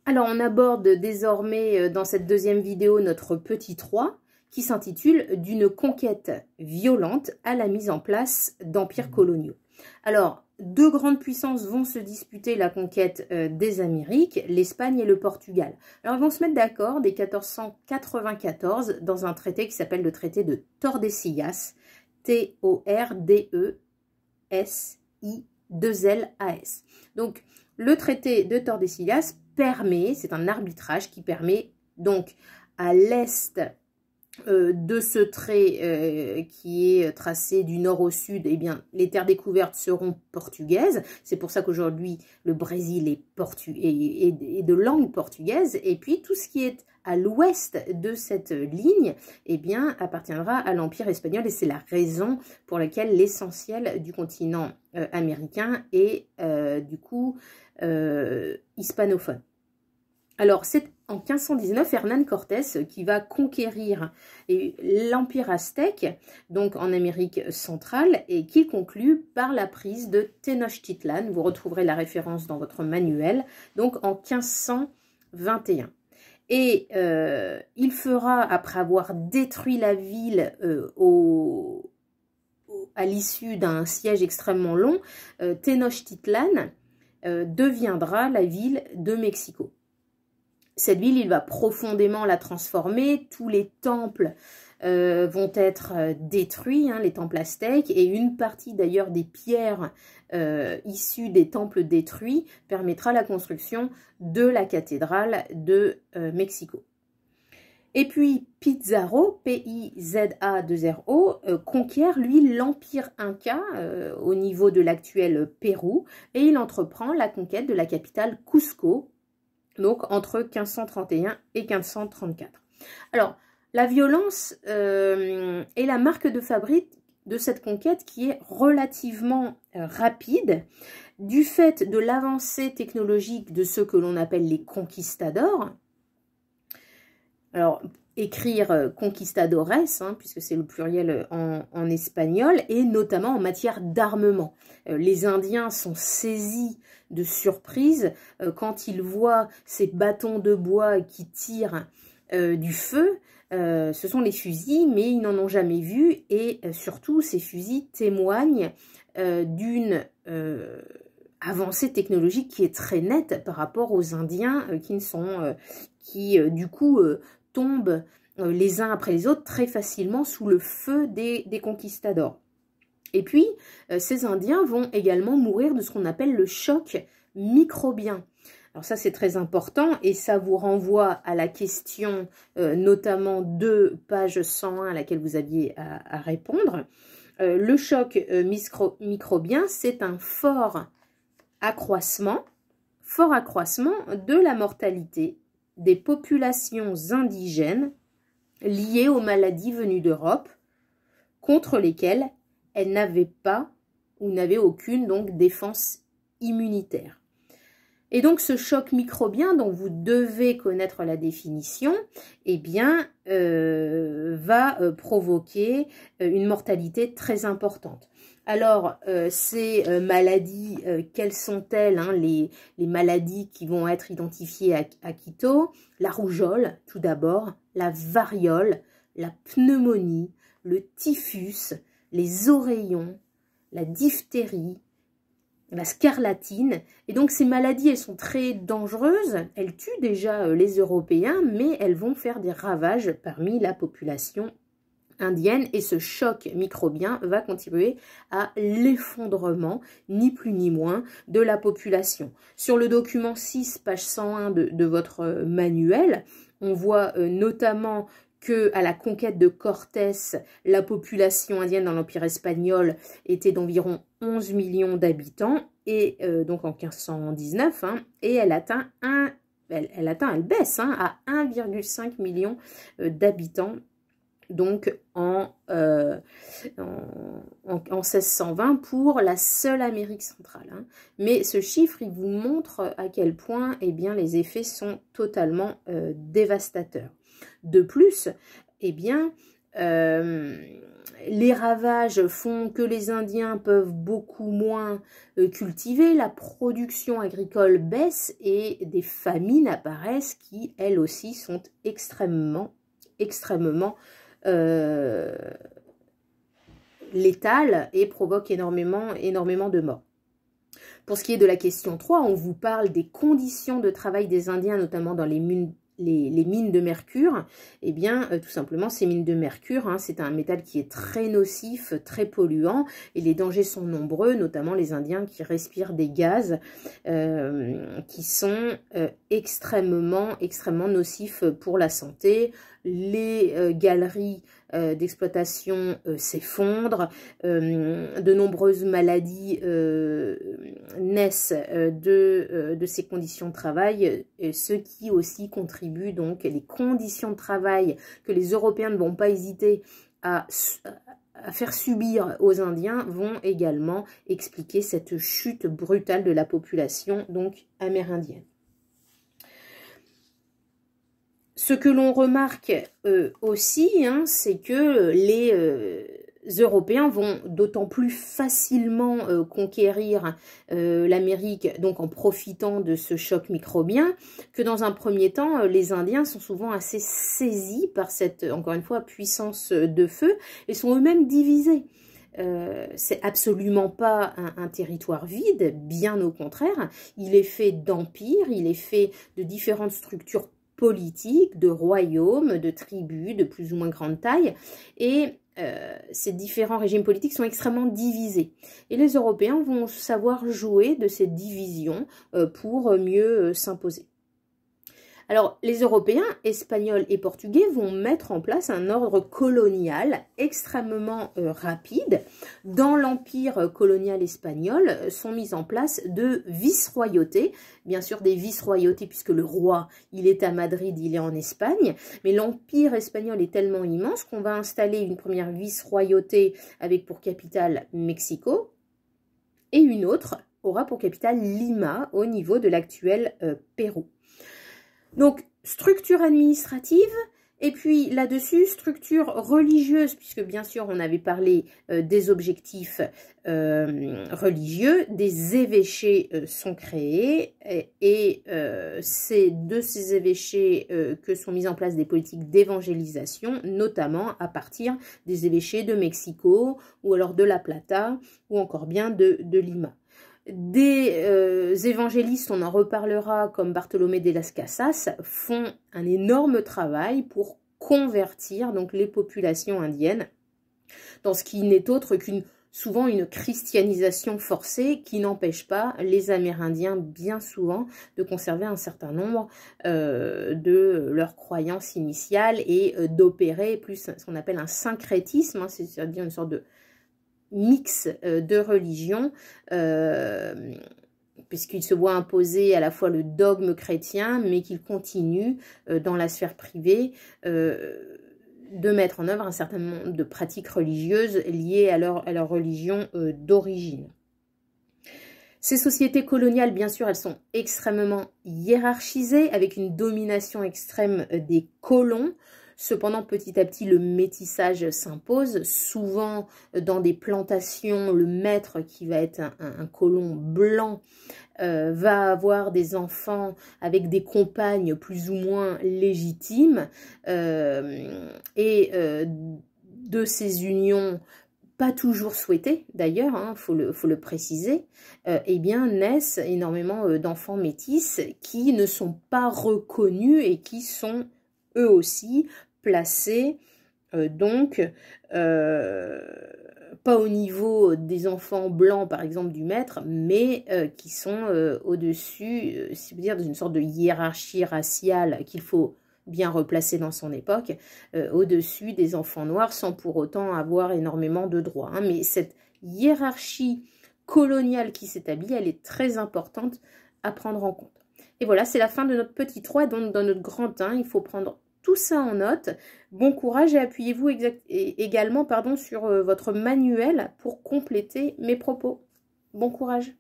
Alors, on aborde désormais dans cette deuxième vidéo notre petit 3 qui s'intitule « D'une conquête violente à la mise en place d'empires coloniaux ». Alors, deux grandes puissances vont se disputer la conquête des Amériques, l'Espagne et le Portugal. Alors, ils vont se mettre d'accord dès 1494 dans un traité qui s'appelle le traité de Tordesillas, T-O-R-D-E-S-I-2-L-A-S. Donc, le traité de Tordesillas permet, c'est un arbitrage qui permet donc à l'est de ce trait qui est tracé du nord au sud, eh bien, les terres découvertes seront portugaises. C'est pour ça qu'aujourd'hui, le Brésil est de langue portugaise. Et puis, tout ce qui est à l'ouest de cette ligne, eh bien, appartiendra à l'Empire espagnol. Et c'est la raison pour laquelle l'essentiel du continent américain est, du coup, hispanophone. Alors, c'est en 1519 Hernán Cortés qui va conquérir l'Empire aztèque, donc en Amérique centrale, et qui conclut par la prise de Tenochtitlan. Vous retrouverez la référence dans votre manuel, donc en 1521. Et il fera, après avoir détruit la ville à l'issue d'un siège extrêmement long, Tenochtitlan deviendra la ville de Mexico. Cette ville, il va profondément la transformer. Tous les temples vont être détruits, hein, les temples aztèques, et une partie d'ailleurs des pierres issues des temples détruits permettra la construction de la cathédrale de Mexico. Et puis Pizarro, P-I-Z-A-2-R-O, conquiert lui l'empire Inca au niveau de l'actuel Pérou, et il entreprend la conquête de la capitale Cusco, donc entre 1531 et 1534. Alors, la violence est la marque de fabrique de cette conquête qui est relativement rapide du fait de l'avancée technologique de ceux que l'on appelle les conquistadors. Alors, écrire conquistadores, hein, puisque c'est le pluriel en espagnol, et notamment en matière d'armement. Les Indiens sont saisis de surprise quand ils voient ces bâtons de bois qui tirent du feu. Ce sont les fusils, mais ils n'en ont jamais vu, et surtout ces fusils témoignent d'une avancée technologique qui est très nette par rapport aux Indiens qui du coup tombent les uns après les autres très facilement sous le feu des conquistadors. Et puis, ces Indiens vont également mourir de ce qu'on appelle le choc microbien. Alors ça, c'est très important et ça vous renvoie à la question, notamment de page 101 à laquelle vous aviez à répondre. Le choc microbien, c'est un fort accroissement de la mortalité des populations indigènes liées aux maladies venues d'Europe, contre lesquelles elles n'avaient pas ou n'avaient aucune donc défense immunitaire. Et donc ce choc microbien dont vous devez connaître la définition, eh bien, va provoquer une mortalité très importante. Alors, ces maladies, quelles sont-elles, hein, les maladies qui vont être identifiées à Quito? La rougeole, tout d'abord, la variole, la pneumonie, le typhus, les oreillons, la diphtérie, la scarlatine. Et donc ces maladies, elles sont très dangereuses, elles tuent déjà les Européens, mais elles vont faire des ravages parmi la population indienne, et ce choc microbien va contribuer à l'effondrement, ni plus ni moins, de la population. Sur le document 6, page 101 de votre manuel, on voit notamment que à la conquête de Cortés, la population indienne dans l'Empire espagnol était d'environ 11 millions d'habitants, et donc en 1519, hein, et elle baisse hein, à 1,5 million d'habitants, donc en 1620 pour la seule Amérique centrale. Hein. Mais ce chiffre, il vous montre à quel point eh bien, les effets sont totalement dévastateurs. De plus, eh bien, les ravages font que les Indiens peuvent beaucoup moins cultiver, la production agricole baisse et des famines apparaissent qui, elles aussi, sont extrêmement létales et provoquent énormément de morts. Pour ce qui est de la question 3, on vous parle des conditions de travail des Indiens, notamment dans les mines de mercure. Eh bien, tout simplement, ces mines de mercure, hein, c'est un métal qui est très nocif, très polluant, et les dangers sont nombreux, notamment les Indiens qui respirent des gaz qui sont extrêmement nocifs pour la santé. Les galeries d'exploitation s'effondrent, de nombreuses maladies naissent de ces conditions de travail, ce qui aussi contribue donc les conditions de travail que les Européens ne vont pas hésiter à faire subir aux Indiens vont également expliquer cette chute brutale de la population donc amérindienne. Ce que l'on remarque aussi, hein, c'est que les Européens vont d'autant plus facilement conquérir l'Amérique, donc en profitant de ce choc microbien, que dans un premier temps, les Indiens sont souvent assez saisis par cette, encore une fois, puissance de feu et sont eux-mêmes divisés. C'est absolument pas un territoire vide, bien au contraire, il est fait d'empires, il est fait de différentes structures politiques, de royaumes, de tribus de plus ou moins grande taille, et ces différents régimes politiques sont extrêmement divisés. Et les Européens vont savoir jouer de cette division pour mieux s'imposer. Alors, les Européens, espagnols et portugais vont mettre en place un ordre colonial extrêmement rapide. Dans l'empire colonial espagnol sont mises en place de vice-royautés, bien sûr des vice-royautés puisque le roi, il est à Madrid, il est en Espagne, mais l'empire espagnol est tellement immense qu'on va installer une première vice-royauté avec pour capitale Mexico et une autre aura pour capitale Lima au niveau de l'actuel Pérou. Donc, structure administrative, et puis là-dessus, structure religieuse, puisque bien sûr, on avait parlé des objectifs religieux, des évêchés sont créés, et c'est de ces évêchés que sont mises en place des politiques d'évangélisation, notamment à partir des évêchés de Mexico, ou alors de La Plata, ou encore bien de Lima. Des évangélistes, on en reparlera, comme Bartolomé de las Casas, font un énorme travail pour convertir donc les populations indiennes dans ce qui n'est autre souvent une christianisation forcée qui n'empêche pas les Amérindiens bien souvent de conserver un certain nombre de leurs croyances initiales et d'opérer plus ce qu'on appelle un syncrétisme, hein, c'est-à-dire une sorte de mix de religions, puisqu'il se voit imposer à la fois le dogme chrétien, mais qu'il continue dans la sphère privée de mettre en œuvre un certain nombre de pratiques religieuses liées à leur religion d'origine. Ces sociétés coloniales, bien sûr, elles sont extrêmement hiérarchisées, avec une domination extrême des colons. Cependant, petit à petit, le métissage s'impose. Souvent, dans des plantations, le maître, qui va être un colon blanc, va avoir des enfants avec des compagnes plus ou moins légitimes. De ces unions, pas toujours souhaitées d'ailleurs, hein, faut le préciser, eh bien naissent énormément d'enfants métis qui ne sont pas reconnus et qui sont eux aussi placés pas au niveau des enfants blancs par exemple du maître, mais qui sont au-dessus, c'est-à-dire dans une sorte de hiérarchie raciale qu'il faut bien replacer dans son époque, au-dessus des enfants noirs sans pour autant avoir énormément de droits. Hein. Mais cette hiérarchie coloniale qui s'établit, elle est très importante à prendre en compte. Et voilà, c'est la fin de notre petit 3, donc dans notre grand 1, il faut prendre tout ça en note. Bon courage et appuyez-vous également sur votre manuel pour compléter mes propos. Bon courage.